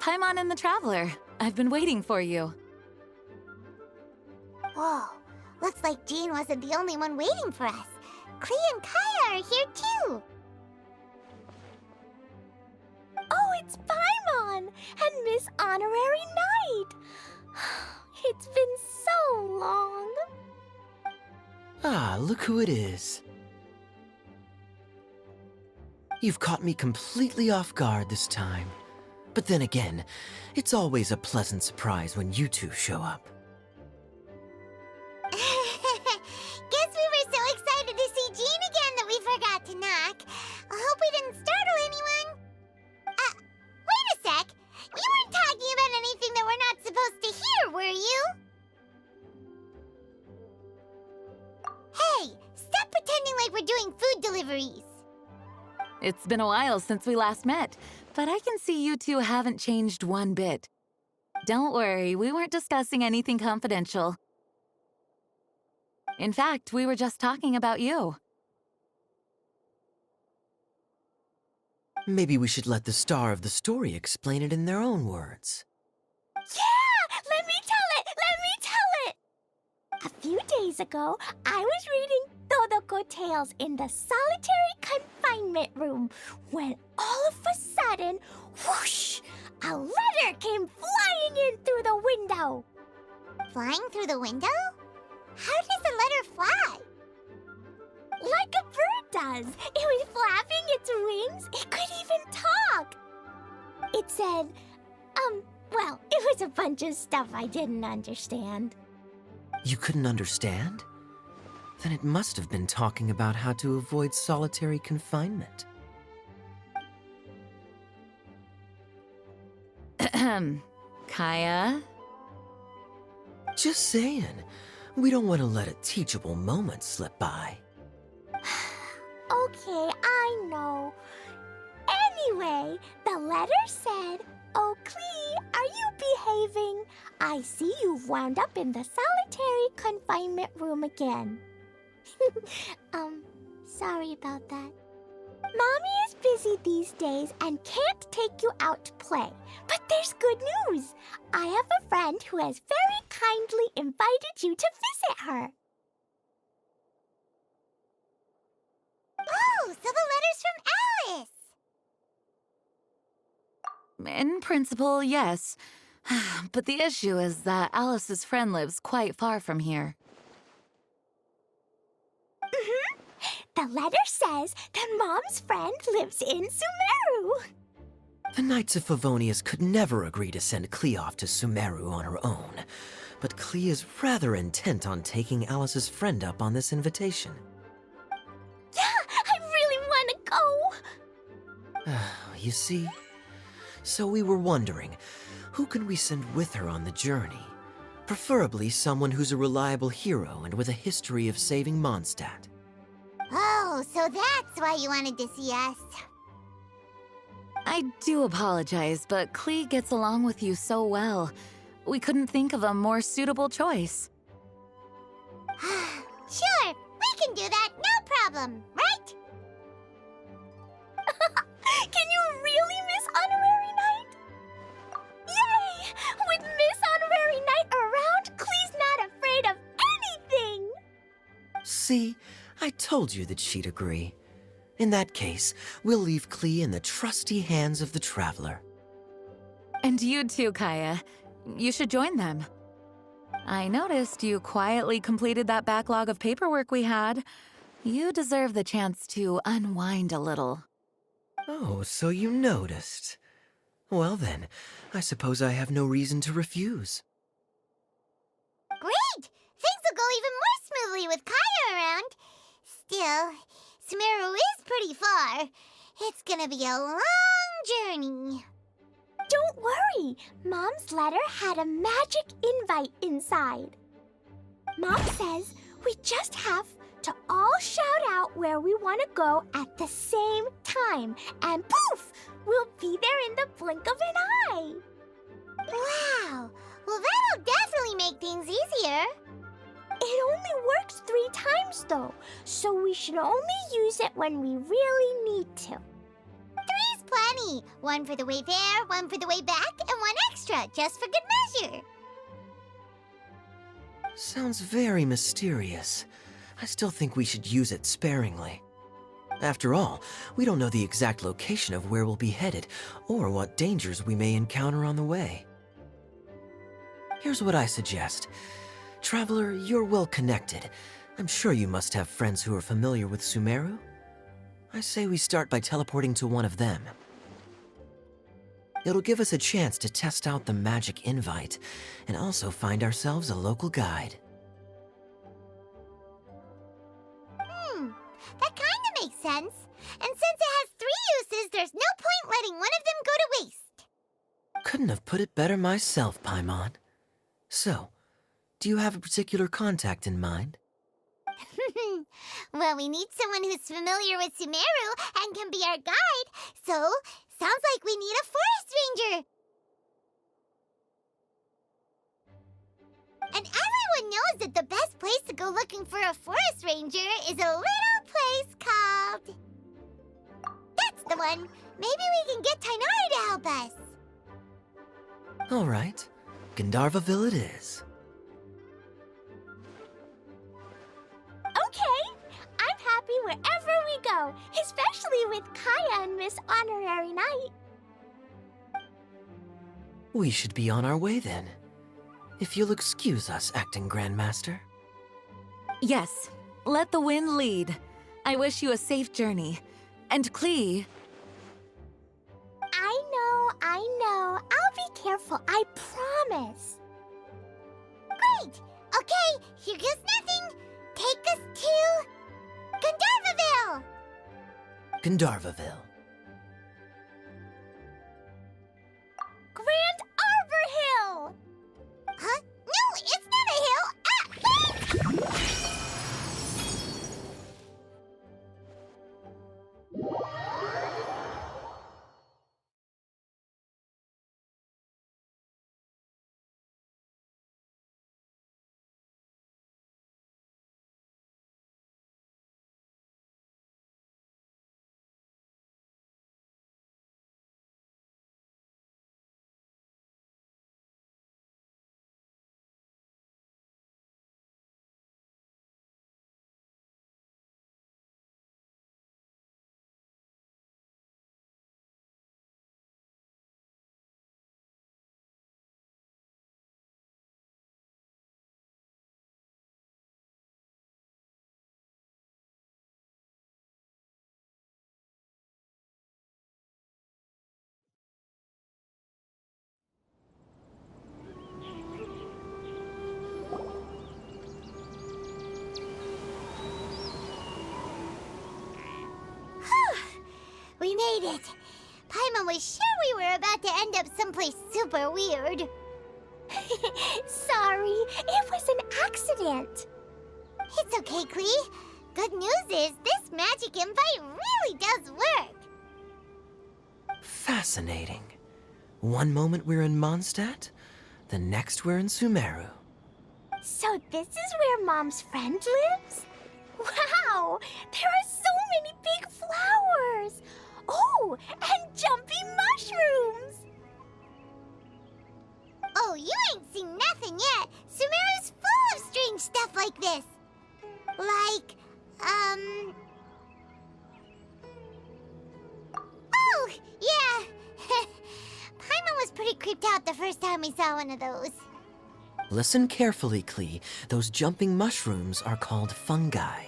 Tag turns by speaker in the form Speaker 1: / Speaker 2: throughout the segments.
Speaker 1: Paimon and the Traveler. I've been waiting for you.
Speaker 2: Whoa, looks like Jean wasn't the only one waiting for us. Klee and Kaya are here too.
Speaker 3: Oh, it's Paimon and Miss Honorary Knight. It's been so long.
Speaker 4: Ah, look who it is. You've caught me completely off guard this time. But then again, it's always a pleasant surprise when you two show up.
Speaker 2: Guess we were so excited to see Jean again that we forgot to knock. I hope we didn't startle anyone. Wait a sec. You weren't talking about anything that we're not supposed to hear, were you? Hey, stop pretending like we're doing food deliveries.
Speaker 1: It's been a while since we last met, but I can see you two haven't changed one bit. Don't worry, we weren't discussing anything confidential. In fact, we were just talking about you.
Speaker 4: Maybe we should let the star of the story explain it in their own words.
Speaker 3: Yeah! Let me tell it! Let me tell it! A few days ago, I was reading Todoko Tales in the solitary confinement room when all of a sudden, whoosh! A letter came flying in through the window.
Speaker 2: Flying through the window? How does a letter fly?
Speaker 3: Like a bird does. It was flapping its wings. It could even talk. It said, well, it was a bunch of stuff I didn't understand.
Speaker 4: You couldn't understand? Then it must have been talking about how to avoid solitary confinement.
Speaker 1: Kaya?
Speaker 4: Just saying. We don't want to let a teachable moment slip by.
Speaker 3: Okay, I know. Anyway, the letter said, "Oh, Klee, are you behaving? I see you've wound up in the solitary confinement room again." Sorry about that. Mommy is busy these days and can't take you out to play. But there's good news. I have a friend who has very kindly invited you to visit her.
Speaker 2: Oh, so the letter's from Alice!
Speaker 1: In principle, yes. But the issue is that Alice's friend lives quite far from here.
Speaker 3: The letter says that Mom's friend lives in Sumeru.
Speaker 4: The Knights of Favonius could never agree to send Klee off to Sumeru on her own, but Klee is rather intent on taking Alice's friend up on this invitation.
Speaker 3: Yeah, I really want to go.
Speaker 4: You see? So we were wondering, who can we send with her on the journey? Preferably someone who's a reliable hero and with a history of saving Mondstadt.
Speaker 2: Oh, so that's why you wanted to see us.
Speaker 1: I do apologize, but Klee gets along with you so well. We couldn't think of a more suitable choice.
Speaker 2: Sure, we can do that, no problem, right?
Speaker 3: Can you really, Miss Honorary Knight? Yay! With Miss Honorary Knight around, Klee's not afraid of anything!
Speaker 4: See? I told you that she'd agree. In that case, we'll leave Klee in the trusty hands of the Traveler.
Speaker 1: And you too, Kaya. You should join them. I noticed you quietly completed that backlog of paperwork we had. You deserve the chance to unwind a little.
Speaker 4: Oh, so you noticed. Well then, I suppose I have no reason to refuse.
Speaker 2: Great! Things will go even more smoothly with Kaya around. Still, Sumeru is pretty far. It's gonna be a long journey.
Speaker 3: Don't worry, Mom's letter had a magic invite inside. Mom says we just have to all shout out where we want to go at the same time, and poof, we'll be there in the blink of an eye.
Speaker 2: Wow! Well, that'll definitely make things easier.
Speaker 3: It only works 3 times though, so we should only use it when we really need to.
Speaker 2: 3's plenty. One for the way there, one for the way back, and one extra, just for good measure.
Speaker 4: Sounds very mysterious. I still think we should use it sparingly. After all, we don't know the exact location of where we'll be headed, or what dangers we may encounter on the way. Here's what I suggest. Traveler, you're well connected. I'm sure you must have friends who are familiar with Sumeru. I say we start by teleporting to one of them. It'll give us a chance to test out the magic invite, and also find ourselves a local guide.
Speaker 2: That kinda makes sense. And since it has 3 uses, there's no point letting one of them go to waste.
Speaker 4: Couldn't have put it better myself, Paimon. So, do you have a particular contact in mind?
Speaker 2: Well, we need someone who's familiar with Sumeru and can be our guide, so sounds like we need a forest ranger. And everyone knows that the best place to go looking for a forest ranger is a little place called... That's the one! Maybe we can get Tainari to help us.
Speaker 4: All right, Gandharvaville it is.
Speaker 3: Okay, I'm happy wherever we go, especially with Kaya and Miss Honorary Knight.
Speaker 4: We should be on our way then. If you'll excuse us, Acting Grandmaster.
Speaker 1: Yes, let the wind lead. I wish you a safe journey. And Klee,
Speaker 3: I know. I'll be careful, I promise.
Speaker 2: Great! Okay, here goes nothing. Take us to... Gandharvaville!
Speaker 4: Gandharvaville.
Speaker 3: Grand Arbor Hill!
Speaker 2: Huh? No, it's not a hill! Ah! We made it. Paimon was sure we were about to end up someplace super weird.
Speaker 3: Sorry, it was an accident.
Speaker 2: It's okay, Klee. Good news is this magic invite really does work.
Speaker 4: Fascinating. One moment we're in Mondstadt, the next we're in Sumeru.
Speaker 3: So this is where Mom's friend lives? Wow, there are so many big flowers. Oh, and jumpy mushrooms.
Speaker 2: Oh, you ain't seen nothing yet. Sumeru's full of strange stuff like this. Like, Oh, yeah. Paimon was pretty creeped out the first time we saw one of those.
Speaker 4: Listen carefully, Klee. Those jumping mushrooms are called fungi.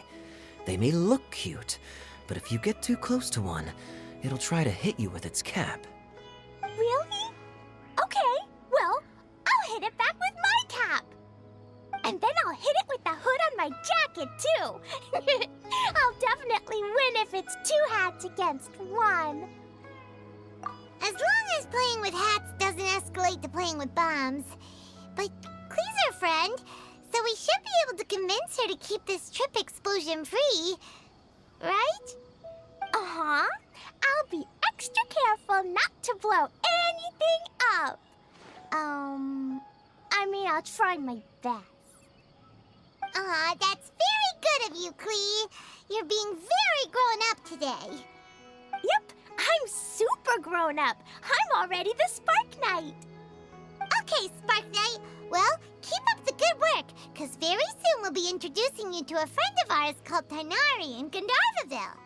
Speaker 4: They may look cute, but if you get too close to one, it'll try to hit you with its cap.
Speaker 3: Really? Okay, well, I'll hit it back with my cap. And then I'll hit it with the hood on my jacket, too. I'll definitely win if it's 2 hats against 1.
Speaker 2: As long as playing with hats doesn't escalate to playing with bombs. But Klee's our friend, so we should be able to convince her to keep this trip explosion-free. Right?
Speaker 3: Uh-huh. I'll be extra careful not to blow anything up. I'll try my best.
Speaker 2: Aw, that's very good of you, Klee. You're being very grown up today.
Speaker 3: Yep, I'm super grown up. I'm already the Spark Knight.
Speaker 2: Okay, Spark Knight. Well, keep up the good work, because very soon we'll be introducing you to a friend of ours called Tanari in Gandharvaville.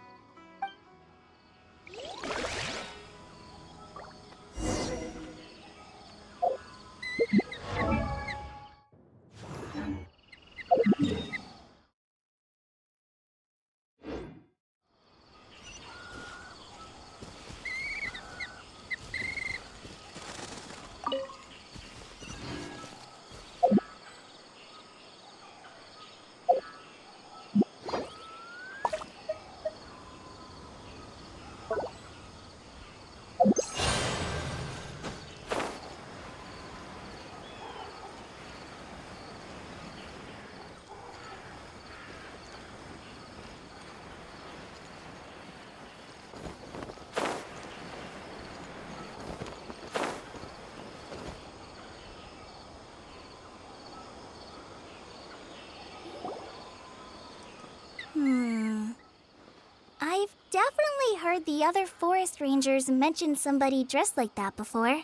Speaker 3: I've definitely heard the other forest rangers mention somebody dressed like that before.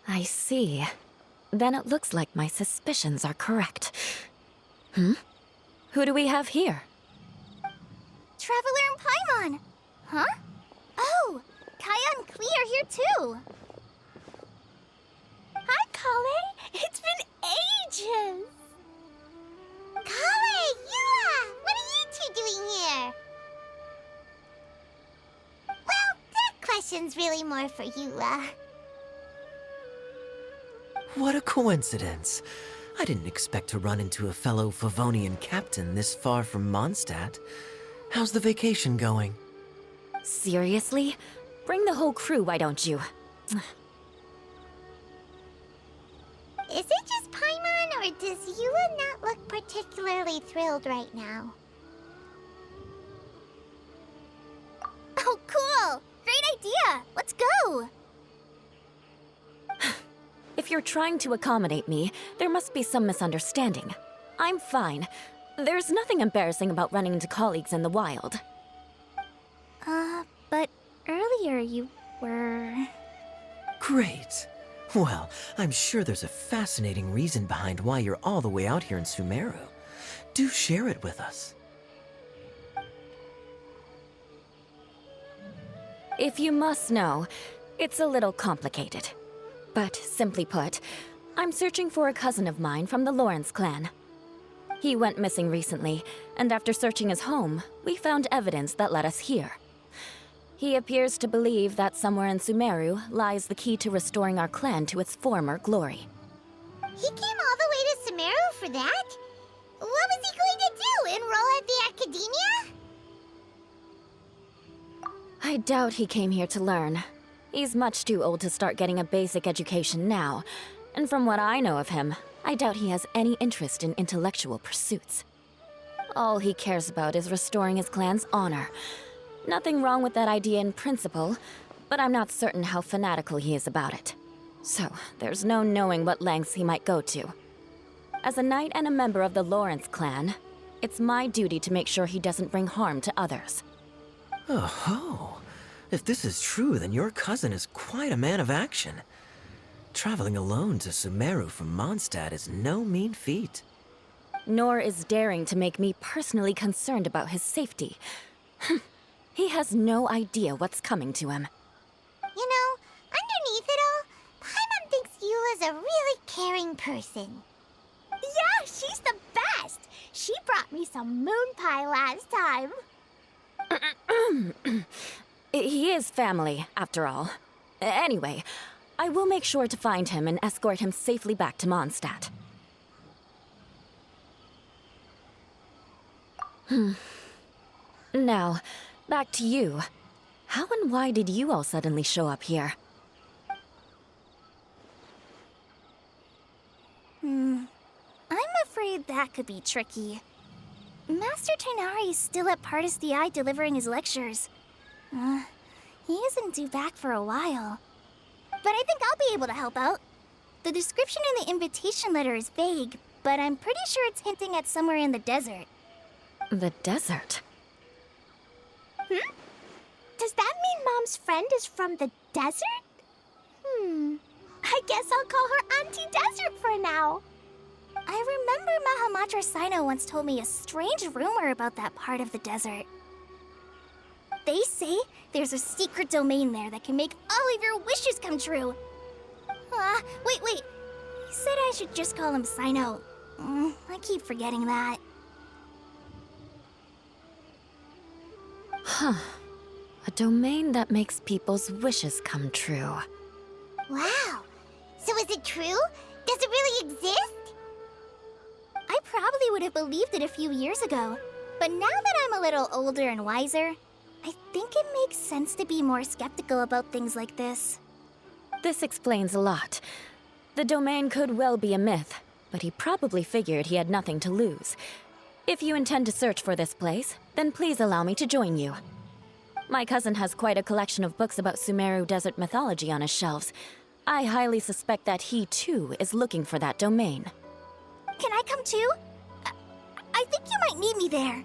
Speaker 1: I see. Then it looks like my suspicions are correct. Who do we have here?
Speaker 3: Traveler and Paimon! Huh? Oh, Kaya and Klee are here too! Hi, Kale! It's been ages!
Speaker 2: Kale, Yula! What are you two doing here? Well, that question's really more for Yula.
Speaker 4: What a coincidence. I didn't expect to run into a fellow Favonian captain this far from Mondstadt. How's the vacation going?
Speaker 1: Seriously? Bring the whole crew, why don't you?
Speaker 2: Is it just Paimon, or does Yula not look particularly thrilled right now?
Speaker 3: Oh, cool! Great idea! Let's go!
Speaker 1: If you're trying to accommodate me, there must be some misunderstanding. I'm fine. There's nothing embarrassing about running into colleagues in the wild.
Speaker 3: But earlier you were...
Speaker 4: Great. Well, I'm sure there's a fascinating reason behind why you're all the way out here in Sumeru. Do share it with us.
Speaker 1: If you must know, it's a little complicated. But simply put, I'm searching for a cousin of mine from the Lawrence clan. He went missing recently, and after searching his home, we found evidence that led us here. He appears to believe that somewhere in Sumeru lies the key to restoring our clan to its former glory.
Speaker 2: He came all the way to Sumeru for that? What was he going to do, enroll at the academia?
Speaker 1: I doubt he came here to learn. He's much too old to start getting a basic education now, and from what I know of him, I doubt he has any interest in intellectual pursuits. All he cares about is restoring his clan's honor. Nothing wrong with that idea in principle, but I'm not certain how fanatical he is about it. So, there's no knowing what lengths he might go to. As a knight and a member of the Lawrence clan, it's my duty to make sure he doesn't bring harm to others.
Speaker 4: Oh-ho. If this is true, then your cousin is quite a man of action. Traveling alone to Sumeru from Mondstadt is no mean feat.
Speaker 1: Nor is daring to make me personally concerned about his safety. He has no idea what's coming to him.
Speaker 2: You know, underneath it all, Paimon thinks Yula's a really caring person.
Speaker 3: Yeah, she's the best! She brought me some moon pie last time.
Speaker 1: He is family, after all. Anyway, I will make sure to find him and escort him safely back to Mondstadt. Now, back to you. How and why did you all suddenly show up here?
Speaker 3: I'm afraid that could be tricky. Master Tighnari is still at Pardis the Eye delivering his lectures. He isn't due back for a while. But I think I'll be able to help out. The description in the invitation letter is vague, but I'm pretty sure it's hinting at somewhere in the desert.
Speaker 1: The desert?
Speaker 3: Does that mean Mom's friend is from the desert? I guess I'll call her Auntie Desert for now. I remember Mahamatra Sino once told me a strange rumor about that part of the desert. They say there's a secret domain there that can make all of your wishes come true. Wait. He said I should just call him Sino. I keep forgetting that.
Speaker 1: Huh. A domain that makes people's wishes come true.
Speaker 2: Wow. So is it true? Does it really exist?
Speaker 3: I probably would have believed it a few years ago. But now that I'm a little older and wiser, I think it makes sense to be more skeptical about things like this.
Speaker 1: This explains a lot. The domain could well be a myth, but he probably figured he had nothing to lose. If you intend to search for this place, then please allow me to join you. My cousin has quite a collection of books about Sumeru desert mythology on his shelves. I highly suspect that he, too, is looking for that domain.
Speaker 3: Can I come too? I think you might need me there.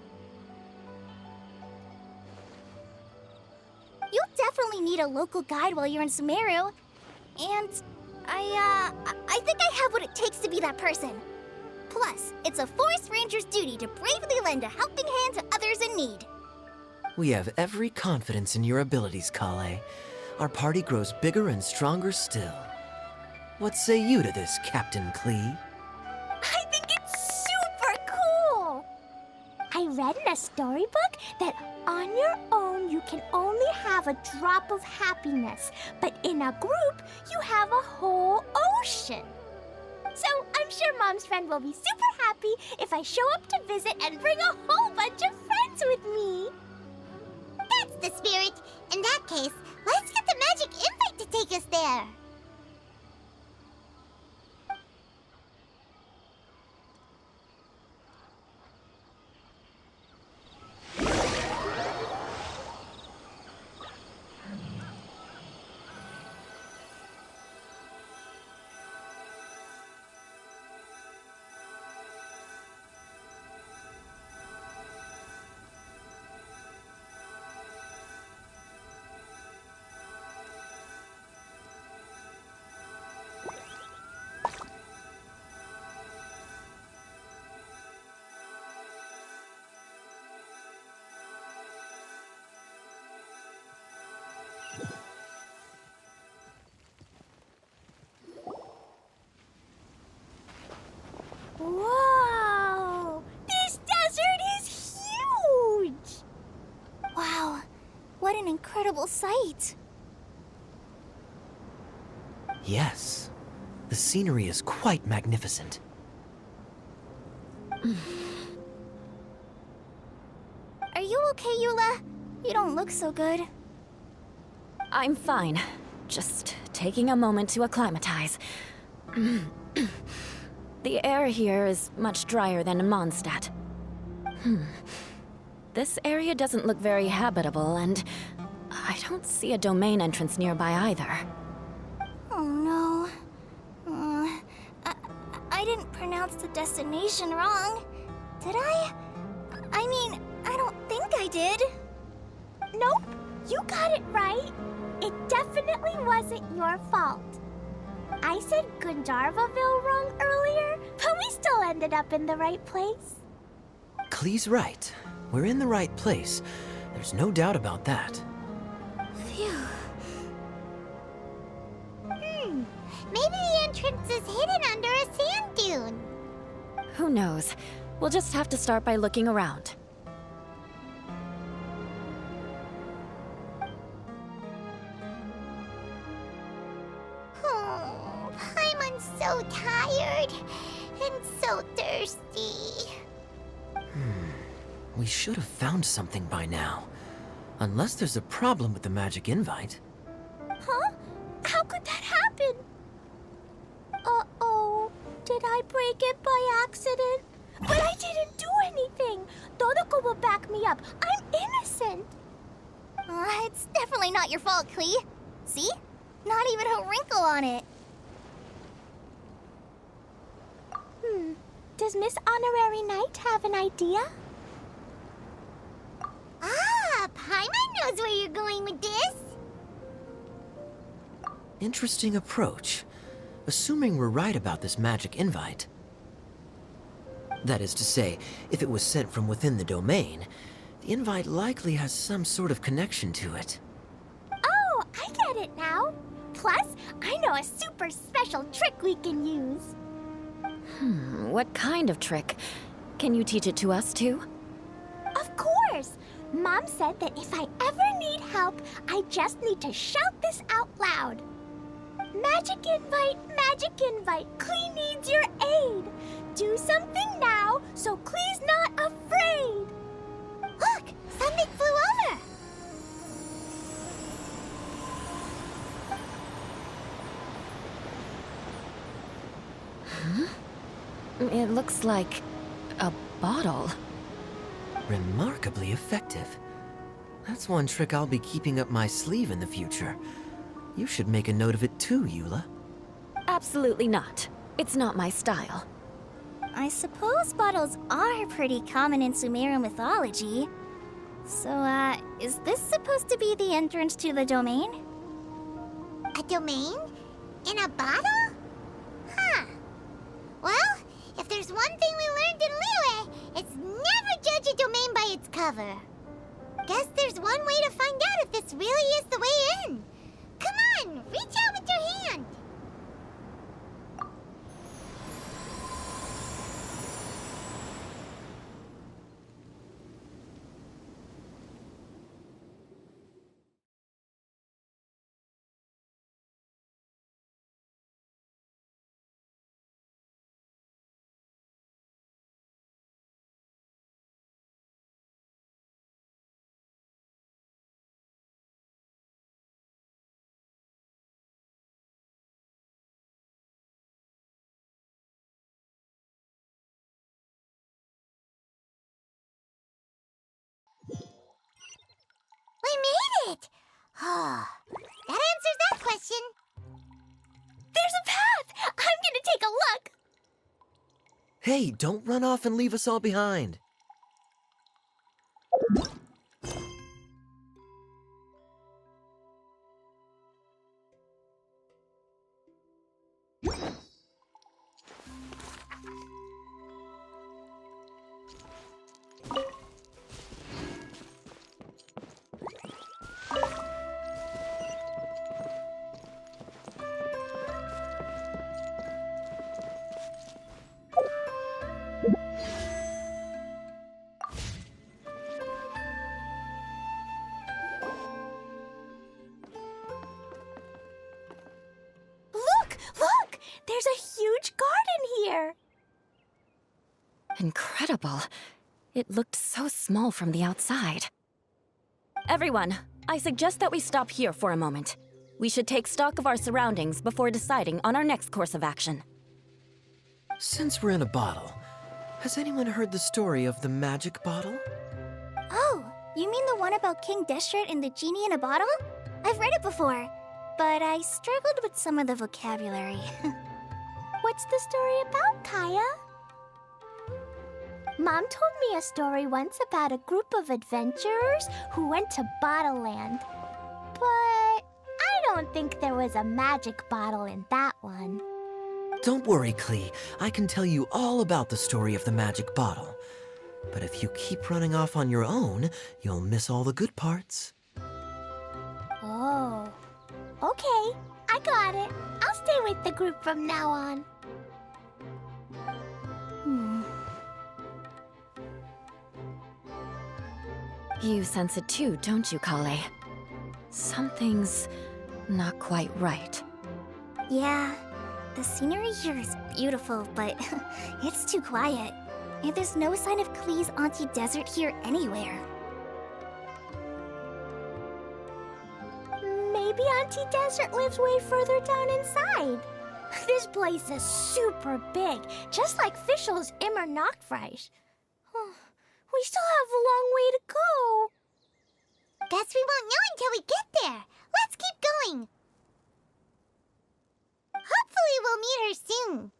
Speaker 3: You'll definitely need a local guide while you're in Sumeru. And I think I have what it takes to be that person. Plus, it's a forest ranger's duty to bravely lend a helping hand to others in need.
Speaker 4: We have every confidence in your abilities, Kale. Our party grows bigger and stronger still. What say you to this, Captain Klee?
Speaker 3: I think it's super cool! I read in a storybook that on your own you can only have a drop of happiness, but in a group you have a whole ocean. So I'm sure Mom's friend will be super happy if I show up to visit and bring a whole bunch of friends with me.
Speaker 2: That's the spirit. In that case, let's get the magic invite to take us there.
Speaker 3: Whoa! This desert is huge! Wow, what an incredible sight.
Speaker 4: Yes. The scenery is quite magnificent.
Speaker 3: Are you okay, Eula? You don't look so good.
Speaker 1: I'm fine. Just taking a moment to acclimatize. The air here is much drier than in Mondstadt. This area doesn't look very habitable, and I don't see a domain entrance nearby either.
Speaker 3: Oh no. I didn't pronounce the destination wrong. Did I? I mean, I don't think I did. Nope, you got it right. It definitely wasn't your fault. I said Gundarvaville wrong earlier, but we still ended up in the right place.
Speaker 4: Klee's right. We're in the right place. There's no doubt about that.
Speaker 3: Phew.
Speaker 2: Maybe the entrance is hidden under a sand dune.
Speaker 1: Who knows? We'll just have to start by looking around.
Speaker 2: Oh, Paimon's so tired and so thirsty.
Speaker 4: We should have found something by now. Unless there's a problem with the magic invite.
Speaker 3: Huh? How could that happen? Uh-oh. Did I break it by accident? But I didn't do anything. Todoko will back me up. I'm innocent. It's definitely not your fault, Klee. See? Not even a wrinkle on it. Does Miss Honorary Knight have an idea?
Speaker 2: Ah, Paimon knows where you're going with this?
Speaker 4: Interesting approach. Assuming we're right about this magic invite. That is to say, if it was sent from within the domain, the invite likely has some sort of connection to it.
Speaker 3: Oh, I get it now. Plus, I know a super special trick we can use.
Speaker 1: What kind of trick? Can you teach it to us too?
Speaker 3: Of course! Mom said that if I ever need help, I just need to shout this out loud. Magic invite, Klee needs your aid. Do something now, so Klee's not afraid.
Speaker 2: Look! Something flew over!
Speaker 1: It looks like a bottle.
Speaker 4: Remarkably effective. That's one trick I'll be keeping up my sleeve in the future. You should make a note of it too, Eula.
Speaker 1: Absolutely not. It's not my style.
Speaker 3: I suppose bottles are pretty common in Sumerian mythology. So, is this supposed to be the entrance to the domain?
Speaker 2: A domain? In a bottle? Huh. Well, if there's one thing we learned in Liyue, it's never judge a domain by its cover. Guess there's one way to find out if this really is the way in. Come on, reach out with your hand. We made it! Oh, that answers that question.
Speaker 3: There's a path! I'm gonna take a look!
Speaker 4: Hey, don't run off and leave us all behind.
Speaker 3: Look! There's a huge garden here!
Speaker 1: Incredible. It looked so small from the outside. Everyone, I suggest that we stop here for a moment. We should take stock of our surroundings before deciding on our next course of action.
Speaker 4: Since we're in a bottle, has anyone heard the story of the magic bottle?
Speaker 3: Oh, you mean the one about King Deshret and the genie in a bottle? I've read it before, but I struggled with some of the vocabulary. What's the story about, Kaya? Mom told me a story once about a group of adventurers who went to Bottle Land. But I don't think there was a magic bottle in that one.
Speaker 4: Don't worry, Klee. I can tell you all about the story of the magic bottle. But if you keep running off on your own, you'll miss all the good parts.
Speaker 3: Oh, okay. I got it. I'll stay with the group from now on.
Speaker 1: You sense it too, don't you, Kale? Something's not quite right.
Speaker 3: Yeah, the scenery here is beautiful, but it's too quiet. And there's no sign of Klee's Auntie Desert here anywhere. Maybe Auntie Desert lives way further down inside. This place is super big, just like Fischl's Immer Nachtreich. We still have a long way to go.
Speaker 2: Guess we won't know until we get there. Let's keep going. Hopefully we'll meet her soon.